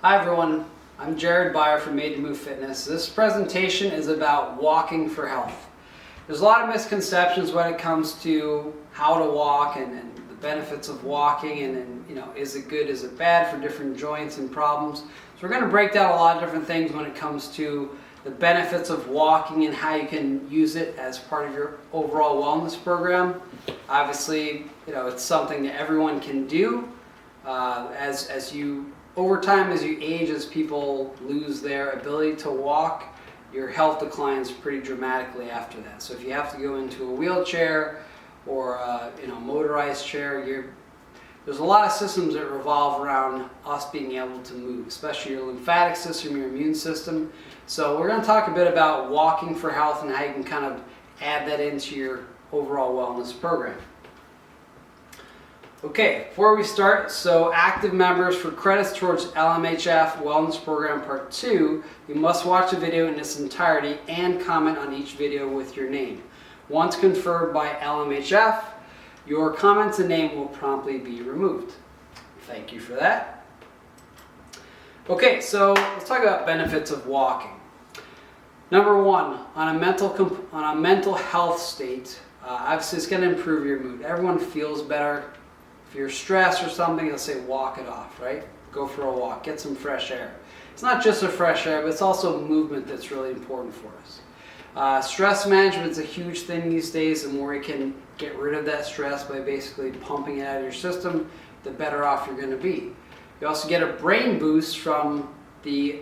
Hi everyone, I'm Jared Byer from Made to Move Fitness. This presentation is about walking for health. There's a lot of misconceptions when it comes to how to walk and the benefits of walking and is it good, is it bad for different joints and problems. So we're going to break down a lot of different things when it comes to the benefits of walking and how you can use it as part of your overall wellness program. Obviously, it's something that everyone can do over time, as you age, as people lose their ability to walk, your health declines pretty dramatically after that. So if you have to go into a wheelchair or a motorized chair, there's a lot of systems that revolve around us being able to move, especially your lymphatic system, your immune system. So we're going to talk a bit about walking for health and how you can kind of add that into your overall wellness program. Okay, before we start, so active members, for credits towards LMHF Wellness Program Part 2, you must watch the video in its entirety and comment on each video with your name. Once confirmed by LMHF, your comments and name will promptly be removed. Thank you for that. Okay, so let's talk about benefits of walking. Number one, on a mental health state, obviously it's going to improve your mood. Everyone feels better. If you're stressed or something, they'll say walk it off, right? Go for a walk, get some fresh air. It's not just the fresh air, but it's also movement that's really important for us. Stress management is a huge thing these days, and the more you can get rid of that stress by basically pumping it out of your system, the better off you're going to be. You also get a brain boost from the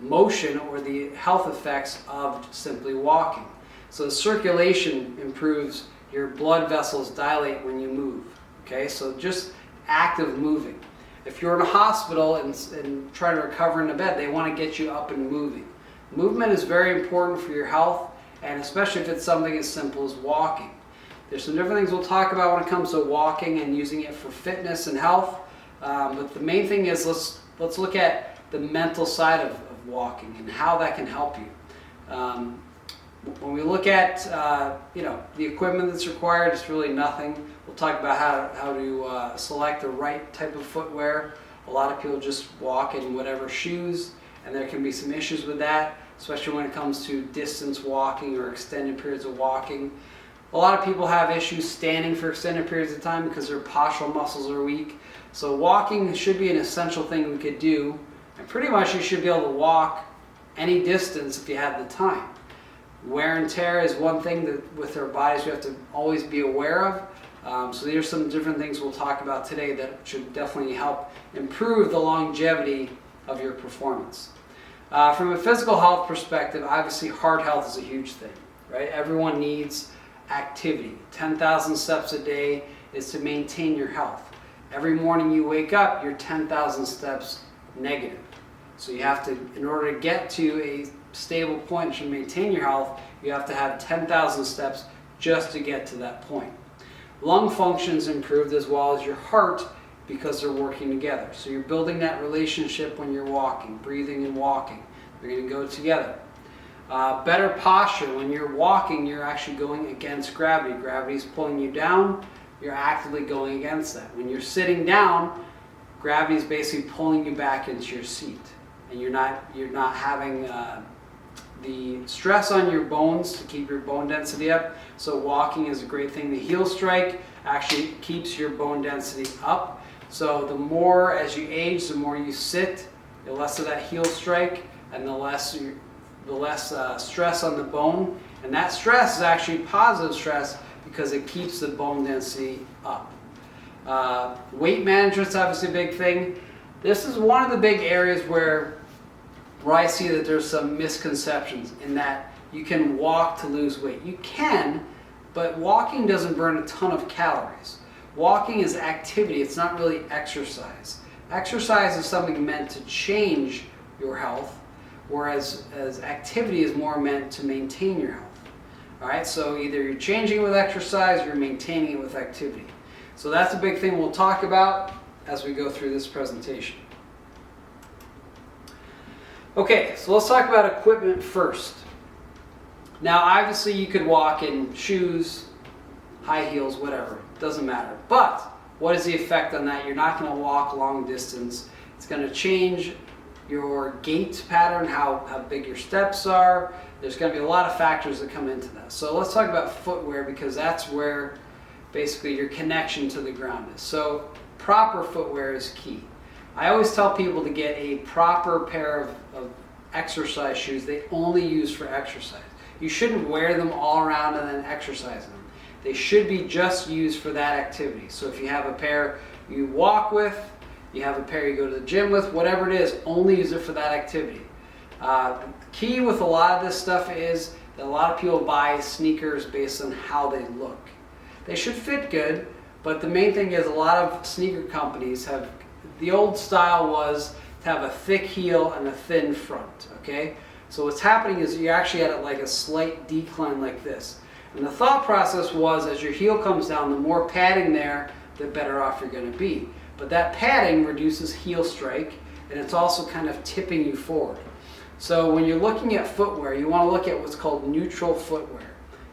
motion or the health effects of simply walking. So the circulation improves, your blood vessels dilate when you move. Okay, so just active moving. If you're in a hospital and trying to recover in a bed, they want to get you up and moving. Movement is very important for your health, and especially if it's something as simple as walking. There's some different things we'll talk about when it comes to walking and using it for fitness and health, but the main thing is let's look at the mental side of walking and how that can help you. When we look at the equipment that's required, it's really nothing. We'll talk about how to select the right type of footwear. A lot of people just walk in whatever shoes, and there can be some issues with that, especially when it comes to distance walking or extended periods of walking. A lot of people have issues standing for extended periods of time because their postural muscles are weak. So walking should be an essential thing we could do, and pretty much you should be able to walk any distance if you have the time. Wear and tear is one thing that with our bodies we have to always be aware of. So these are some different things we'll talk about today that should definitely help improve the longevity of your performance. From a physical health perspective, obviously heart health is a huge thing, right? Everyone needs activity. 10,000 steps a day is to maintain your health. Every morning you wake up, you're 10,000 steps negative. So you have to, in order to get to a stable point to maintain your health, you have to have 10,000 steps just to get to that point. Lung function's improved as well as your heart because they're working together. So you're building that relationship when you're walking, breathing and walking. They're going to go together. Better posture. When you're walking, you're actually going against gravity. Gravity's pulling you down. You're actively going against that. When you're sitting down, gravity is basically pulling you back into your seat, and you're not having the stress on your bones to keep your bone density up. So walking is a great thing. The heel strike actually keeps your bone density up. So the more as you age, the more you sit, the less of that heel strike, and the less stress on the bone. And that stress is actually positive stress because it keeps the bone density up. Weight management is obviously a big thing. This is one of the big areas where I see that there's some misconceptions in that you can walk to lose weight. You can, but walking doesn't burn a ton of calories. Walking is activity, it's not really exercise. Exercise is something meant to change your health, whereas activity is more meant to maintain your health. All right, so either you're changing it with exercise or you're maintaining it with activity. So that's a big thing we'll talk about as we go through this presentation. Okay, so let's talk about equipment first. Now, obviously you could walk in shoes, high heels, whatever, doesn't matter. But what is the effect on that? You're not going to walk long distance. It's going to change your gait pattern, how big your steps are. There's going to be a lot of factors that come into that. So let's talk about footwear, because that's where basically your connection to the ground is. So proper footwear is key. I always tell people to get a proper pair of exercise shoes they only use for exercise. You shouldn't wear them all around and then exercise them. They should be just used for that activity. So if you have a pair you walk with, you have a pair you go to the gym with, whatever it is, only use it for that activity. The key with a lot of this stuff is that a lot of people buy sneakers based on how they look. They should fit good, but the main thing is a lot of sneaker companies have, the old style was to have a thick heel and a thin front, okay? So what's happening is you actually had like a slight decline like this. And the thought process was, as your heel comes down, the more padding there, the better off you're going to be. But that padding reduces heel strike, and it's also kind of tipping you forward. So when you're looking at footwear, you want to look at what's called neutral footwear.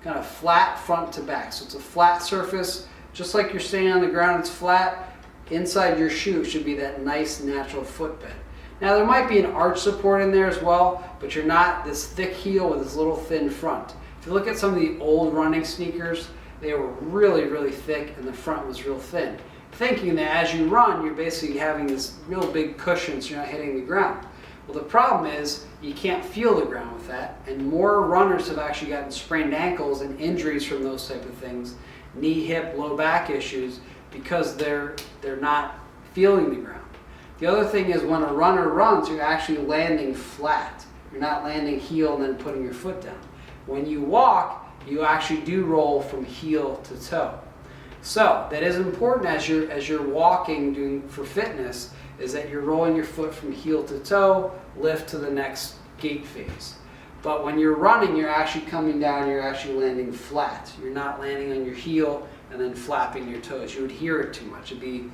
Kind of flat front to back. So it's a flat surface, just like you're standing on the ground, it's flat. Inside your shoe should be that nice natural footbed. Now there might be an arch support in there as well, but you're not this thick heel with this little thin front. If you look at some of the old running sneakers, they were really, really thick and the front was real thin. Thinking that as you run, you're basically having this real big cushion so you're not hitting the ground. Well, the problem is you can't feel the ground with that, and more runners have actually gotten sprained ankles and injuries from those type of things, knee, hip, low back issues, because they're not feeling the ground. The other thing is when a runner runs, you're actually landing flat. You're not landing heel and then putting your foot down. When you walk, you actually do roll from heel to toe. So that is important as you're walking, doing for fitness, is that you're rolling your foot from heel to toe, lift to the next gait phase. But when you're running, you're actually coming down, you're actually landing flat. You're not landing on your heel and then flapping your toes. You would hear it too much. It'd be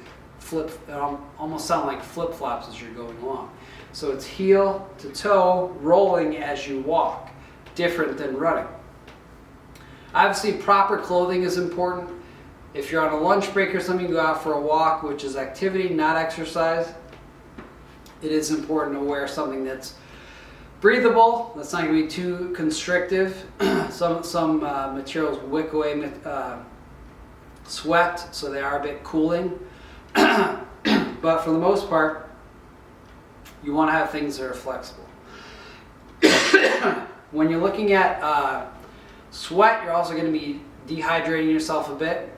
almost sound like flip-flops as you're going along. So it's heel to toe, rolling as you walk, different than running. Obviously, proper clothing is important. If you're on a lunch break or something, you go out for a walk, which is activity, not exercise. It is important to wear something that's breathable, that's not going to be too constrictive. Some materials wick away sweat, so they are a bit cooling. But for the most part, you want to have things that are flexible. When you're looking at sweat, you're also going to be dehydrating yourself a bit,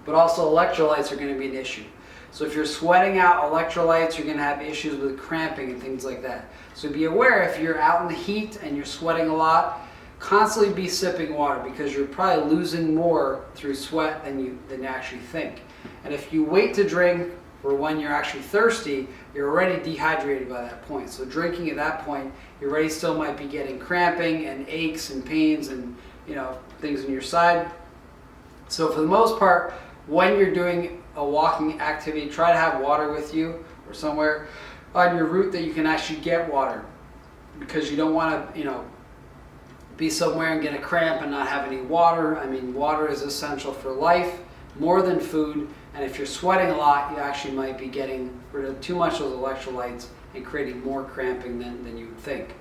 but also electrolytes are going to be an issue. So if you're sweating out electrolytes, you're going to have issues with cramping and things like that. So be aware, if you're out in the heat and you're sweating a lot, constantly be sipping water, because you're probably losing more through sweat than you actually think. And if you wait to drink for when you're actually thirsty, you're already dehydrated by that point. So drinking at that point, you already still might be getting cramping and aches and pains and things in your side. So for the most part, when you're doing a walking activity, try to have water with you or somewhere on your route that you can actually get water, because you don't want to be somewhere and get a cramp and not have any water. I mean, water is essential for life, more than food. And if you're sweating a lot, you actually might be getting rid of too much of those electrolytes and creating more cramping than you would think.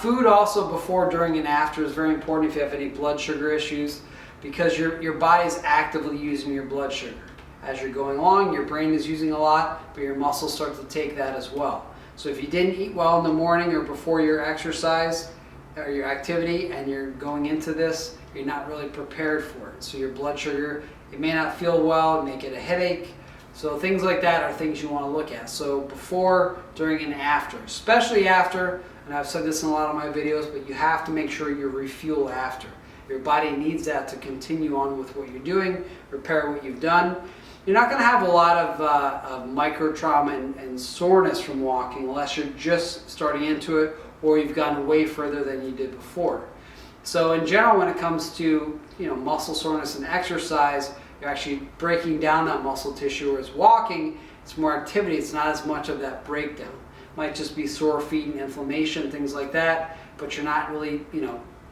Food also before, during, and after is very important if you have any blood sugar issues, because your body is actively using your blood sugar. As you're going along, your brain is using a lot, but your muscles start to take that as well. So if you didn't eat well in the morning or before your exercise or your activity and you're going into this, you're not really prepared for it. So your blood sugar, it may not feel well, it may get a headache. So things like that are things you want to look at. So before, during, and after, especially after, and I've said this in a lot of my videos, but you have to make sure you refuel after. Your body needs that to continue on with what you're doing, repair what you've done. You're not going to have a lot of micro trauma and soreness from walking unless you're just starting into it or you've gone way further than you did before. So in general, when it comes to muscle soreness and exercise, you're actually breaking down that muscle tissue, whereas walking, it's more activity, it's not as much of that breakdown. It might just be sore feet and inflammation, things like that, but you're not really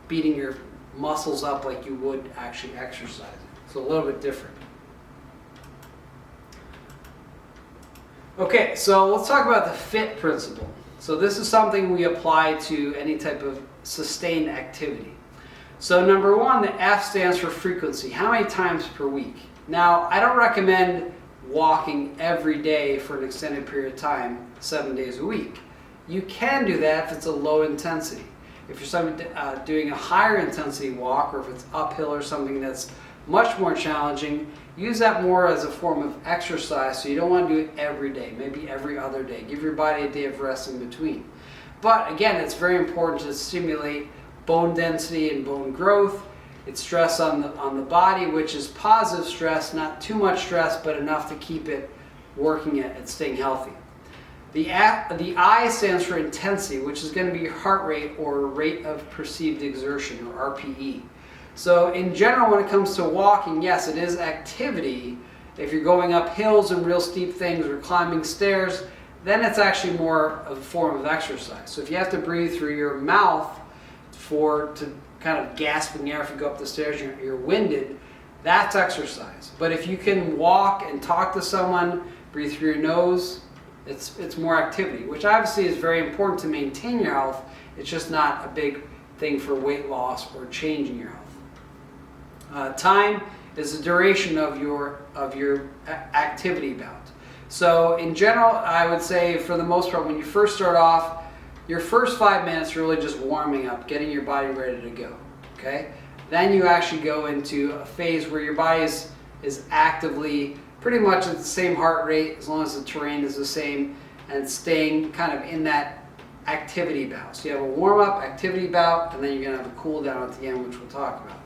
beating your muscles up like you would actually exercising. So a little bit different. Okay, so let's talk about the FIT principle. So this is something we apply to any type of sustained activity. So number one, the F stands for frequency. How many times per week? Now, I don't recommend walking every day for an extended period of time, 7 days a week. You can do that if it's a low intensity. If you're doing a higher intensity walk, or if it's uphill or something that's much more challenging, use that more as a form of exercise. So you don't want to do it every day, maybe every other day. Give your body a day of rest in between. But again, it's very important to stimulate bone density and bone growth. It's stress on the body, which is positive stress, not too much stress, but enough to keep it working at staying healthy. The I stands for intensity, which is going to be your heart rate or rate of perceived exertion, or RPE. So in general, when it comes to walking, yes, it is activity. If you're going up hills and real steep things or climbing stairs, then it's actually more of a form of exercise. So if you have to breathe through your mouth to kind of gasp in the air if you go up the stairs, you're winded, that's exercise. But if you can walk and talk to someone, breathe through your nose, it's more activity, which obviously is very important to maintain your health. It's just not a big thing for weight loss or changing your health. Time is the duration of your activity bout. So in general, I would say for the most part, when you first start off, your first 5 minutes are really just warming up, getting your body ready to go. Okay? Then you actually go into a phase where your body is actively pretty much at the same heart rate, as long as the terrain is the same, and staying kind of in that activity bout. So you have a warm-up, activity bout, and then you're going to have a cool down at the end, which we'll talk about.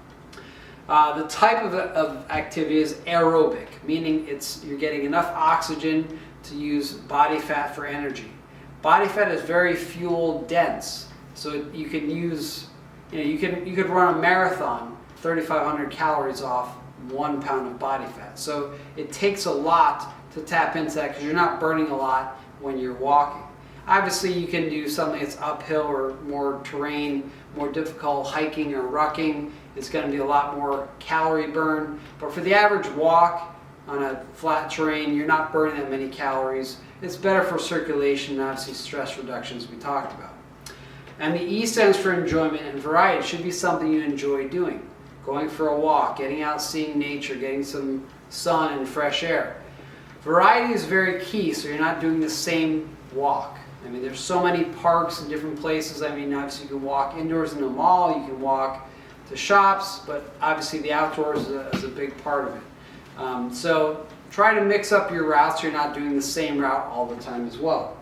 The type of activity is aerobic, meaning you're getting enough oxygen to use body fat for energy. Body fat is very fuel dense, so you can you could run a marathon 3,500 calories off 1 pound of body fat. So it takes a lot to tap into that because you're not burning a lot when you're walking. Obviously, you can do something that's uphill or more terrain, more difficult, hiking or rucking. It's going to be a lot more calorie burn. But for the average walk on a flat terrain, you're not burning that many calories. It's better for circulation and obviously stress reduction, as we talked about. And the E stands for enjoyment and variety. It should be something you enjoy doing. Going for a walk, getting out, seeing nature, getting some sun and fresh air. Variety is very key, so you're not doing the same walk. I mean, there's so many parks and different places. I mean, obviously you can walk indoors in a mall, you can walk to shops, but obviously the outdoors is a big part of it. So try to mix up your routes so you're not doing the same route all the time as well.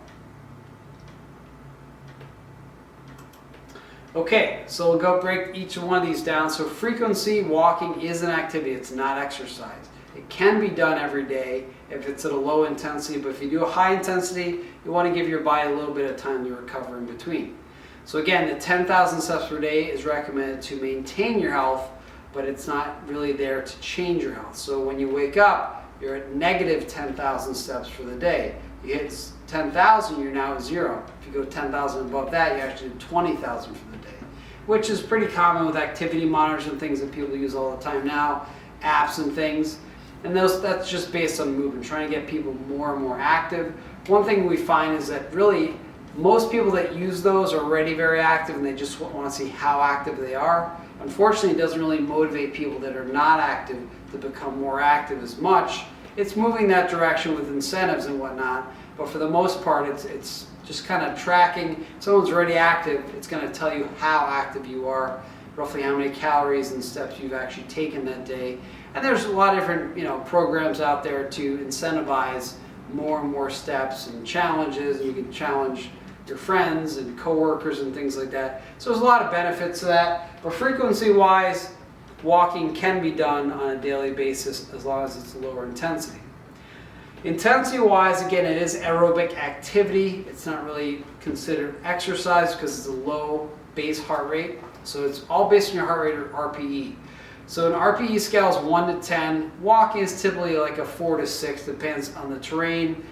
Okay, so we'll go break each one of these down. So frequency, walking is an activity, it's not exercise. It can be done every day if it's at a low intensity, but if you do a high intensity, you want to give your body a little bit of time to recover in between. So again, the 10,000 steps per day is recommended to maintain your health, but it's not really there to change your health. So when you wake up, you're at negative 10,000 steps for the day. You hit 10,000, you're now at 0. If you go 10,000 above that, you actually do 20,000 for the day, which is pretty common with activity monitors and things that people use all the time now, apps and things. And that's just based on movement, trying to get people more and more active. One thing we find is that really most people that use those are already very active and they just want to see how active they are. Unfortunately, it doesn't really motivate people that are not active to become more active as much. It's moving that direction with incentives and whatnot, but for the most part, it's just kind of tracking. If someone's already active, it's going to tell you how active you are, roughly how many calories and steps you've actually taken that day. And there's a lot of different programs out there to incentivize more and more steps and challenges, and you can challenge your friends and coworkers and things like that. So there's a lot of benefits to that, but frequency-wise, walking can be done on a daily basis as long as it's lower intensity. Intensity-wise, again, it is aerobic activity. It's not really considered exercise because it's a low base heart rate. So it's all based on your heart rate or RPE. So an RPE scale is 1 to 10. Walking is typically like a 4 to 6, depends on the terrain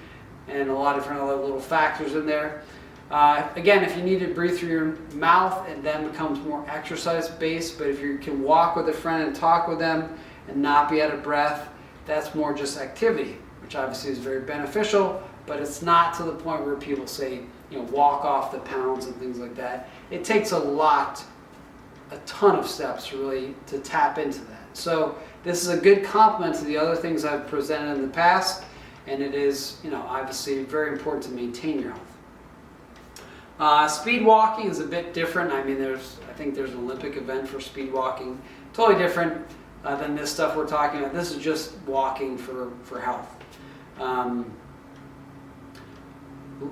and a lot of different other little factors in there. Again, if you need to breathe through your mouth, it then becomes more exercise-based, but if you can walk with a friend and talk with them and not be out of breath, that's more just activity, which obviously is very beneficial. but it's not to the point where people say, walk off the pounds and things like that. It takes a ton of steps really to tap into that. So this is a good complement to the other things I've presented in the past, and it is, obviously very important to maintain your health. Speed walking is a bit different. I mean, I think there's an Olympic event for speed walking. Totally different than this stuff we're talking about. This is just walking for health.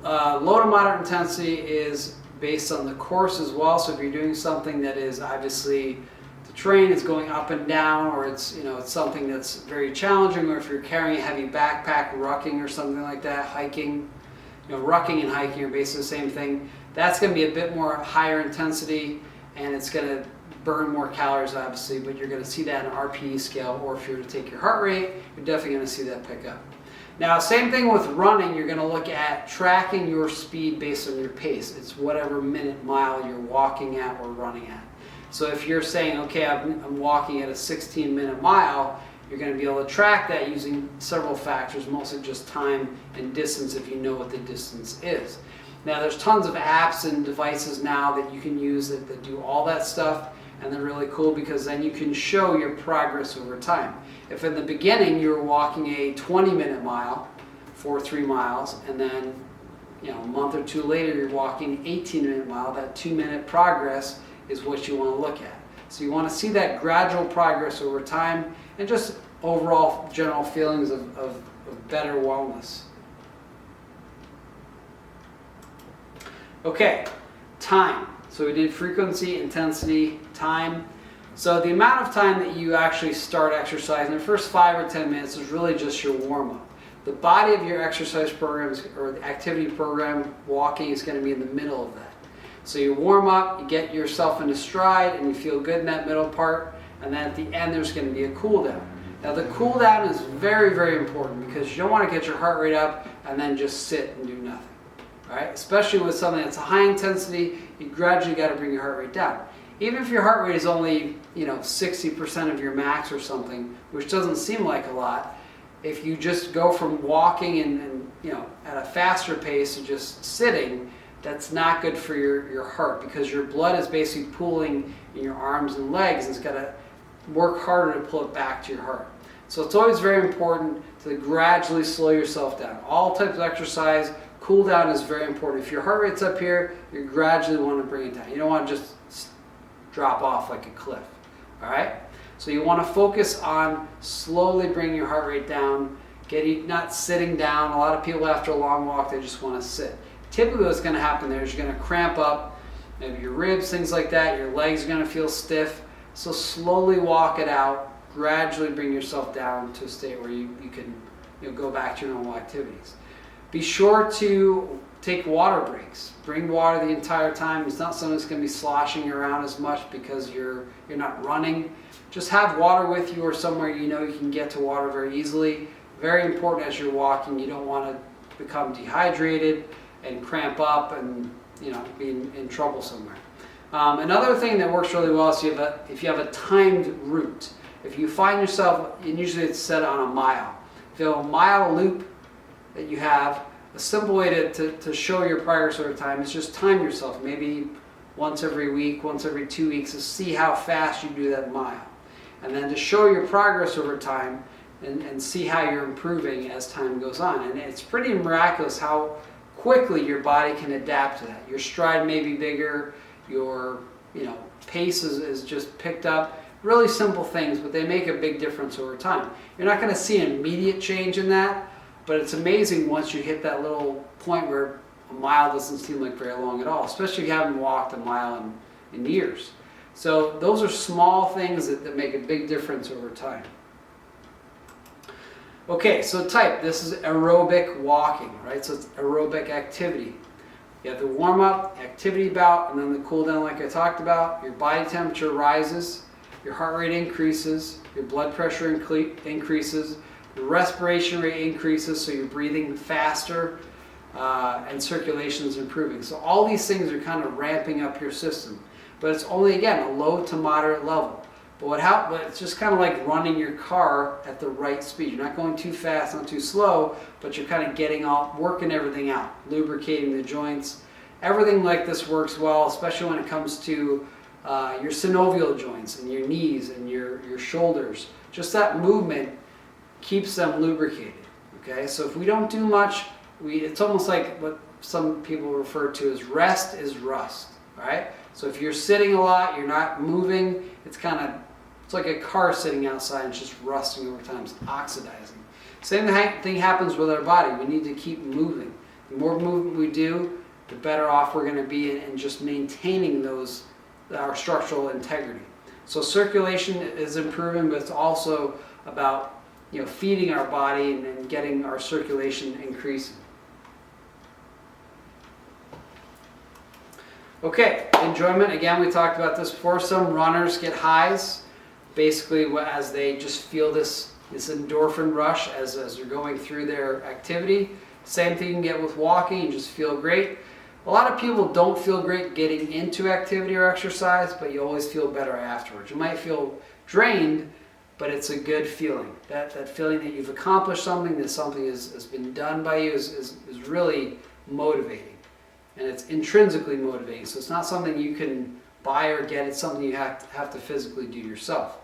Low to moderate intensity is based on the course as well. So if you're doing something that is obviously the terrain is going up and down, or it's it's something that's very challenging, or if you're carrying a heavy backpack, rucking or something like that, hiking, rucking and hiking are basically the same thing. That's going to be a bit more higher intensity, and it's going to burn more calories obviously, but you're going to see that in an RPE scale, or if you were to take your heart rate, you're definitely going to see that pick up. Now, same thing with running. You're going to look at tracking your speed based on your pace. It's whatever minute, mile you're walking at or running at. So if you're saying, okay, I'm walking at a 16-minute mile, you're going to be able to track that using several factors, mostly just time and distance if you know what the distance is. Now, there's tons of apps and devices now that you can use that do all that stuff, and they're really cool because then you can show your progress over time. If in the beginning you were walking a 20-minute mile for 3 miles, and then a month or two later you're walking an 18-minute mile, that 2-minute progress is what you want to look at. So you want to see that gradual progress over time, and just overall general feelings of better wellness. Okay, time. So we did frequency, intensity, time. So the amount of time that you actually start exercising, the first 5 or 10 minutes is really just your warm-up. The body of your exercise programs or the activity program, walking, is going to be in the middle of that. So you warm up, you get yourself into stride, and you feel good in that middle part, and then at the end there's going to be a cool down. Now the cool down is very, very important because you don't want to get your heart rate up and then just sit and do nothing. All right? Especially with something that's a high intensity, you gradually got to bring your heart rate down. Even if your heart rate is only 60% of your max or something, which doesn't seem like a lot, if you just go from walking and at a faster pace to just sitting, that's not good for your heart, because your blood is basically pooling in your arms and legs, and it's got to work harder to pull it back to your heart. So it's always very important to gradually slow yourself down. All types of exercise, cool down is very important. If your heart rate's up here, you gradually want to bring it down. You don't want to just drop off like a cliff. All right? So you want to focus on slowly bringing your heart rate down, not sitting down. A lot of people after a long walk, they just want to sit. Typically what's going to happen there is you're going to cramp up, maybe your ribs, things like that. Your legs are going to feel stiff. So slowly walk it out. Gradually bring yourself down to a state where you can go back to your normal activities. Be sure to take water breaks. Bring water the entire time. It's not something that's going to be sloshing around as much because you're not running. Just have water with you, or somewhere you can get to water very easily. Very important as you're walking. You don't want to become dehydrated and cramp up and be in trouble somewhere. Another thing that works really well is if you have a timed route. If you find yourself, and usually it's set on a mile. If you have a mile loop that you have, a simple way to show your progress over time is just time yourself, maybe once every week, once every 2 weeks, to see how fast you do that mile. And then to show your progress over time and see how you're improving as time goes on. And it's pretty miraculous how quickly your body can adapt to that. Your stride may be bigger, your pace is just picked up. Really simple things, but they make a big difference over time. You're not going to see an immediate change in that, but it's amazing once you hit that little point where a mile doesn't seem like very long at all, especially if you haven't walked a mile in years. So those are small things that make a big difference over time. Okay, so this is aerobic walking, right? So it's aerobic activity. You have the warm-up, activity bout, and then the cool down like I talked about. Your body temperature rises, your heart rate increases, your blood pressure increases, your respiration rate increases, so you're breathing faster, and circulation is improving. So all these things are kind of ramping up your system. But it's only, again, a low to moderate level. But it's just kind of like running your car at the right speed. You're not going too fast, not too slow, but you're kind of working everything out, lubricating the joints. Everything like this works well, especially when it comes to your synovial joints and your knees and your shoulders. Just that movement keeps them lubricated. Okay, so if we don't do much, it's almost like what some people refer to as rest is rust. All right, so if you're sitting a lot, you're not moving, it's like a car sitting outside and it's just rusting over time, it's oxidizing. Same thing happens with our body. We need to keep moving. The more movement we do, the better off we're going to be in just maintaining our structural integrity. So circulation is improving, but it's also about feeding our body and getting our circulation increasing. Okay, enjoyment. Again, we talked about this before. Some runners get highs, basically as they just feel this endorphin rush as they're going through their activity. Same thing you can get with walking. You just feel great. A lot of people don't feel great getting into activity or exercise, but you always feel better afterwards. You might feel drained, but it's a good feeling. That feeling that you've accomplished something, that something has been done by you is really motivating. And it's intrinsically motivating. So it's not something you can buy or get. It's something you have to physically do yourself.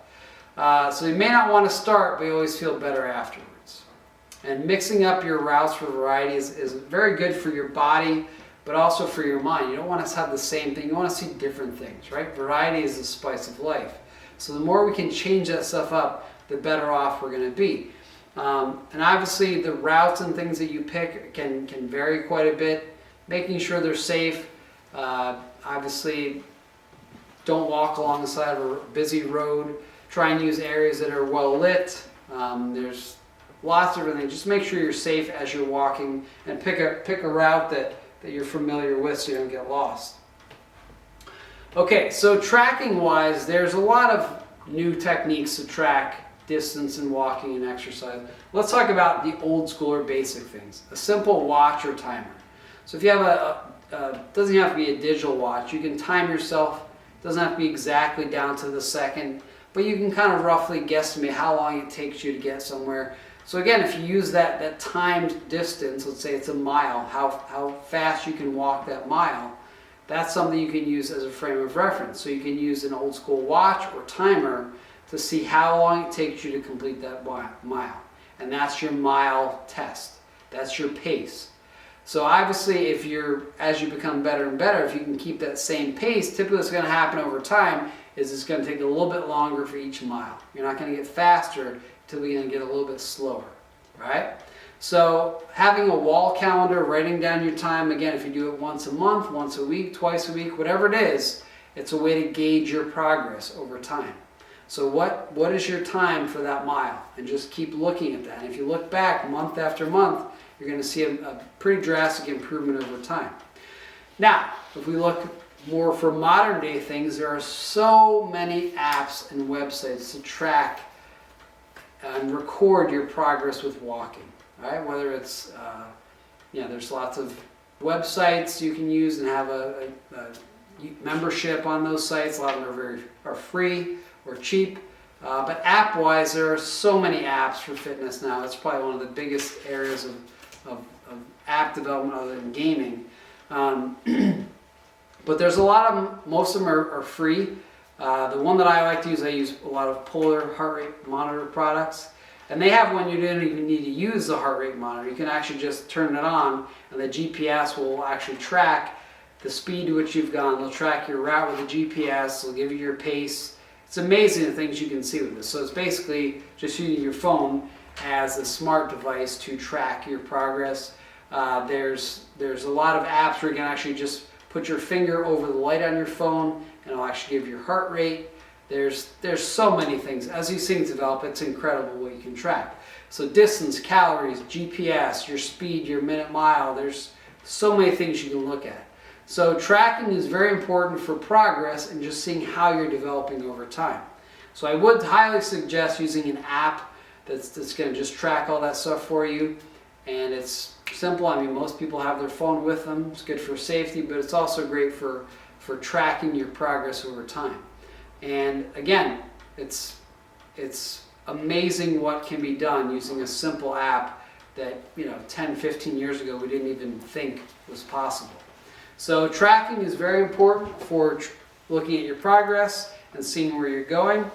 So you may not want to start, but you always feel better afterwards. And mixing up your routes for variety is very good for your body, but also for your mind. You don't want to have the same thing. You want to see different things, right? Variety is the spice of life. So the more we can change that stuff up, the better off we're going to be. And obviously the routes and things that you pick can vary quite a bit. Making sure they're safe. Obviously, don't walk along the side of a busy road. Try and use areas that are well lit. There's lots of everything. Just make sure you're safe as you're walking, and pick a route that you're familiar with so you don't get lost. Okay, so tracking wise, there's a lot of new techniques to track distance in walking and exercise. Let's talk about the old school or basic things. A simple watch or timer. So if you have doesn't have to be a digital watch, you can time yourself. It doesn't have to be exactly down to the second, but you can kind of roughly guesstimate how long it takes you to get somewhere. So again, if you use that timed distance, let's say it's a mile, how fast you can walk that mile, that's something you can use as a frame of reference. So you can use an old school watch or timer to see how long it takes you to complete that mile. And that's your mile test. That's your pace. So obviously, as you become better and better, if you can keep that same pace, typically what's going to happen over time is it's going to take a little bit longer for each mile. You're not going to get faster until you're going to get a little bit slower, right? So having a wall calendar, writing down your time, again, if you do it once a month, once a week, twice a week, whatever it is, it's a way to gauge your progress over time. So what is your time for that mile? And just keep looking at that. And if you look back month after month, you're going to see a pretty drastic improvement over time. Now, if we look more for modern day things, there are so many apps and websites to track and record your progress with walking. Right? Whether it's, there's lots of websites you can use and have a membership on those sites. A lot of them are free or cheap. But app-wise, there are so many apps for fitness now. It's probably one of the biggest areas of app development other than gaming. But there's a lot of them. Most of them are free. The one that I use a lot of Polar heart rate monitor products. And they have one you don't even need to use the heart rate monitor. You can actually just turn it on, and the GPS will actually track the speed to which you've gone. They'll track your route with the GPS. They'll give you your pace. It's amazing the things you can see with this. So it's basically just using your phone as a smart device to track your progress. There's a lot of apps where you can actually just put your finger over the light on your phone, and it'll actually give your heart rate. There's so many things. As these things develop, it's incredible what you can track. So distance, calories, GPS, your speed, your minute mile, there's so many things you can look at. So tracking is very important for progress and just seeing how you're developing over time. So I would highly suggest using an app that's going to just track all that stuff for you. And it's simple. I mean, most people have their phone with them. It's good for safety, but it's also great for tracking your progress over time. And again, it's amazing what can be done using a simple app that 10, 15 years ago we didn't even think was possible. So tracking is very important for looking at your progress and seeing where you're going.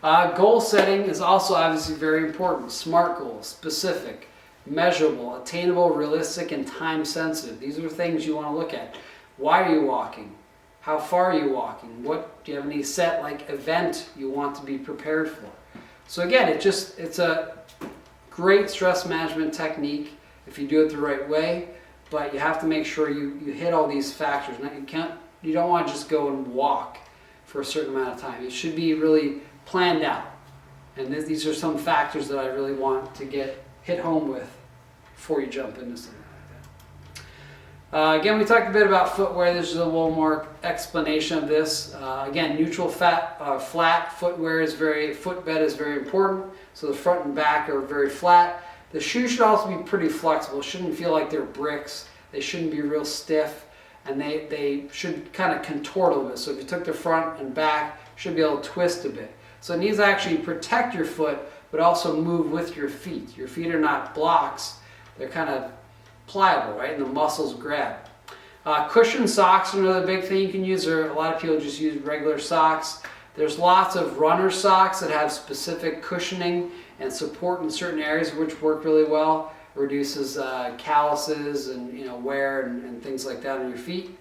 Goal setting is also obviously very important. SMART goals: specific, measurable, attainable, realistic, and time sensitive. These are things you want to look at. Why are you walking? How far are you walking? Do you have any set event you want to be prepared for? So again, it's a great stress management technique if you do it the right way, but you have to make sure you hit all these factors. Now, you don't want to just go and walk for a certain amount of time. It should be really planned out. And these are some factors that I really want to hit home with before you jump into something like that. Again, we talked a bit about footwear. There's a little more explanation of this. Again, neutral flat footwear footbed is very important. So the front and back are very flat. The shoe should also be pretty flexible. It shouldn't feel like they're bricks. They shouldn't be real stiff, and they should kind of contort a little bit. So if you took the front and back, you should be able to twist a bit. So it needs to actually protect your foot, but also move with your feet. Your feet are not blocks. They're kind of pliable, right? And the muscles grab. Cushion socks are another big thing you can use. A lot of people just use regular socks. There's lots of runner socks that have specific cushioning and support in certain areas, which work really well. It reduces calluses and wear and things like that on your feet.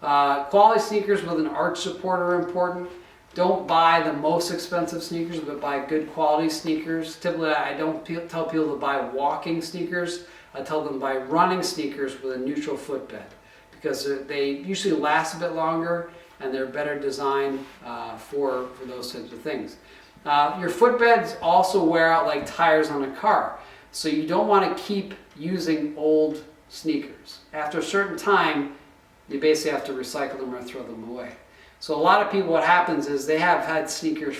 Quality sneakers with an arch support are important. Don't buy the most expensive sneakers, but buy good quality sneakers. Typically, I don't tell people to buy walking sneakers. I tell them to buy running sneakers with a neutral footbed, because they usually last a bit longer and they're better designed for those types of things. Your footbeds also wear out like tires on a car, so you don't want to keep using old sneakers. After a certain time, you basically have to recycle them or throw them away. So a lot of people, what happens is they have had sneakers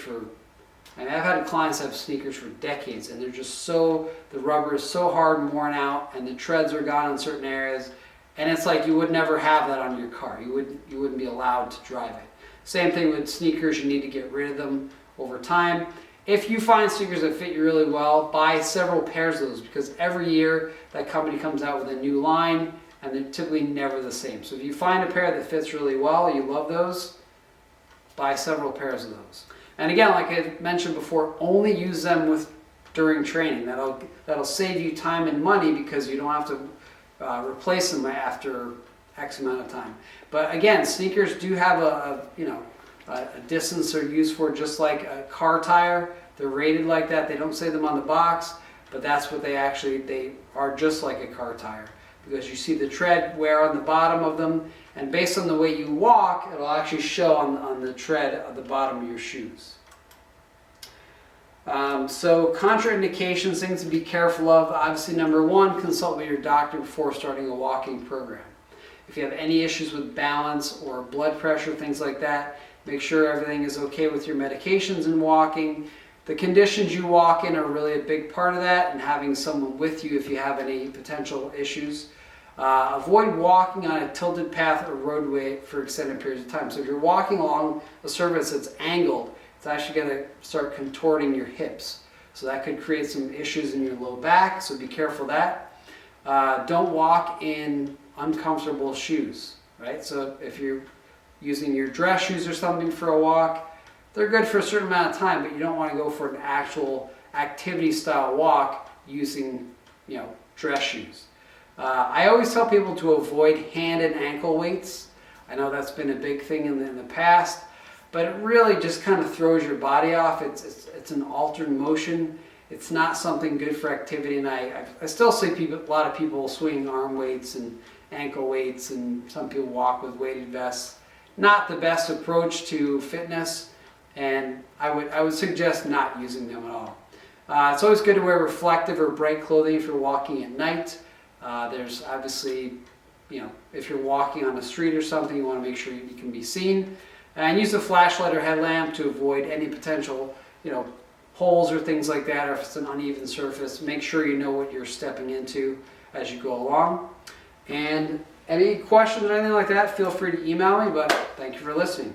I've had clients have sneakers for decades, and they're just the rubber is so hard and worn out, and the treads are gone in certain areas, and it's like you would never have that on your car. You wouldn't be allowed to drive it. Same thing with sneakers, you need to get rid of them over time. If you find sneakers that fit you really well, buy several pairs of those, because every year that company comes out with a new line, and they're typically never the same. So if you find a pair that fits really well, you love those, buy several pairs of those. And again, like I mentioned before, only use them during training. That'll save you time and money, because you don't have to replace them after X amount of time. But again, sneakers do have a distance they're used for, just like a car tire. They're rated like that. They don't say them on the box, but that's what they are, just like a car tire, because you see the tread wear on the bottom of them, and based on the way you walk, it'll actually show on the tread at the bottom of your shoes. So contraindications, things to be careful of. Obviously, number one, consult with your doctor before starting a walking program. If you have any issues with balance or blood pressure, things like that, make sure everything is okay with your medications and walking. The conditions you walk in are really a big part of that, and having someone with you if you have any potential issues. Avoid walking on a tilted path or roadway for extended periods of time. So if you're walking along a surface that's angled, it's actually going to start contorting your hips. So that could create some issues in your low back, so be careful of that. Don't walk in uncomfortable shoes, right? So if you're using your dress shoes or something for a walk, they're good for a certain amount of time, but you don't want to go for an actual activity style walk using, dress shoes. I always tell people to avoid hand and ankle weights. I know that's been a big thing in the past, but it really just kind of throws your body off. It's an altered motion. It's not something good for activity, and I still see a lot of people swinging arm weights and ankle weights, and some people walk with weighted vests. Not the best approach to fitness, and I would suggest not using them at all. It's always good to wear reflective or bright clothing if you're walking at night. There's obviously, if you're walking on the street or something, you want to make sure you can be seen. And use a flashlight or headlamp to avoid any potential, holes or things like that, or if it's an uneven surface. Make sure you know what you're stepping into as you go along. And any questions or anything like that, feel free to email me, but thank you for listening.